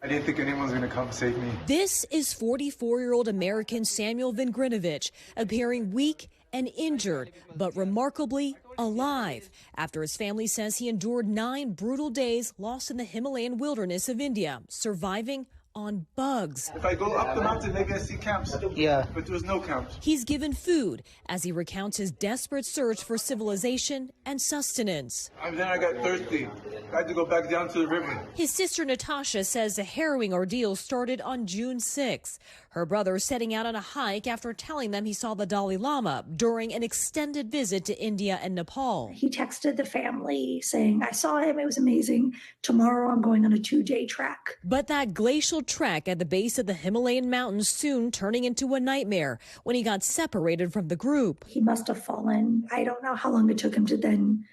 I didn't think anyone was going to come save me. This is 44-year-old American Samuel Vingrinovich, appearing weak and injured, but remarkably alive, after his family says he endured 9 brutal days lost in the Himalayan wilderness of India, surviving on bugs. If I go up the mountain, maybe I see camps. Yeah. But there was no camps. He's given food as he recounts his desperate search for civilization and sustenance. And then I got thirsty. I had to go back down to the river. His sister Natasha says the harrowing ordeal started on June 6. Her brother setting out on a hike after telling them he saw the Dalai Lama during an extended visit to India and Nepal. He texted the family saying, I saw him, it was amazing. Tomorrow I'm going on a 2-day trek. But that glacial trek at the base of the Himalayan mountains soon turning into a nightmare when he got separated from the group. He must have fallen. I don't know how long it took him to then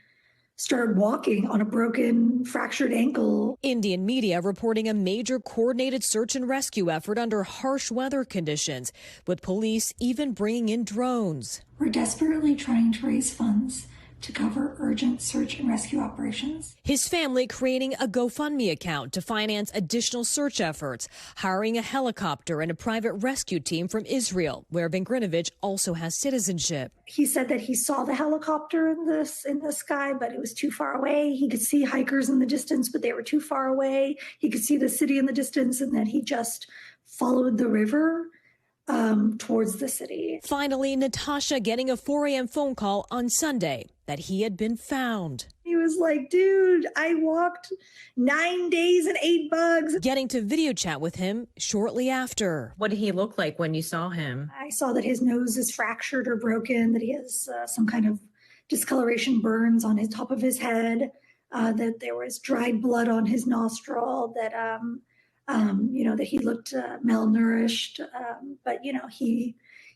start walking on a broken, fractured ankle. Indian media reporting a major coordinated search and rescue effort under harsh weather conditions, with police even bringing in drones. We're desperately trying to raise funds to cover urgent search and rescue operations. His family creating a GoFundMe account to finance additional search efforts, hiring a helicopter and a private rescue team from Israel, where Vingrinovich also has citizenship. He said that he saw the helicopter in the sky, but it was too far away. He could see hikers in the distance, but they were too far away. He could see the city in the distance, and that he just followed the river towards the city. Finally, Natasha getting a 4 a.m. phone call on Sunday that he had been found. He was like, dude, I walked 9 days and 8 bugs. Getting to video chat with him shortly after. What did he look like when you saw him? I saw that his nose is fractured or broken, that he has some kind of discoloration burns on his top of his head, that there was dried blood on his nostril, that that he looked malnourished, but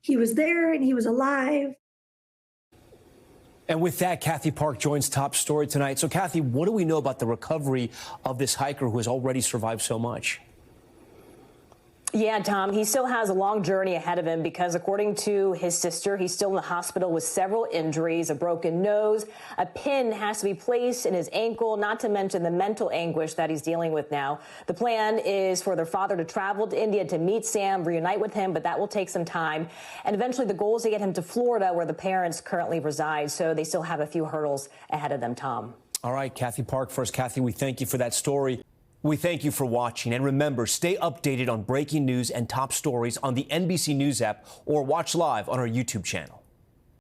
he was there and he was alive. And with that, Kathy Park joins Top Story tonight. So, Kathy, what do we know about the recovery of this hiker who has already survived so much? Yeah, Tom, he still has a long journey ahead of him because, according to his sister, he's still in the hospital with several injuries, a broken nose, a pin has to be placed in his ankle, not to mention the mental anguish that he's dealing with now. The plan is for their father to travel to India to meet Sam, reunite with him, but that will take some time. And eventually the goal is to get him to Florida, where the parents currently reside. So they still have a few hurdles ahead of them, Tom. All right, Kathy Park first. Kathy, we thank you for that story. We thank you for watching, and remember, stay updated on breaking news and top stories on the NBC News app or watch live on our YouTube channel.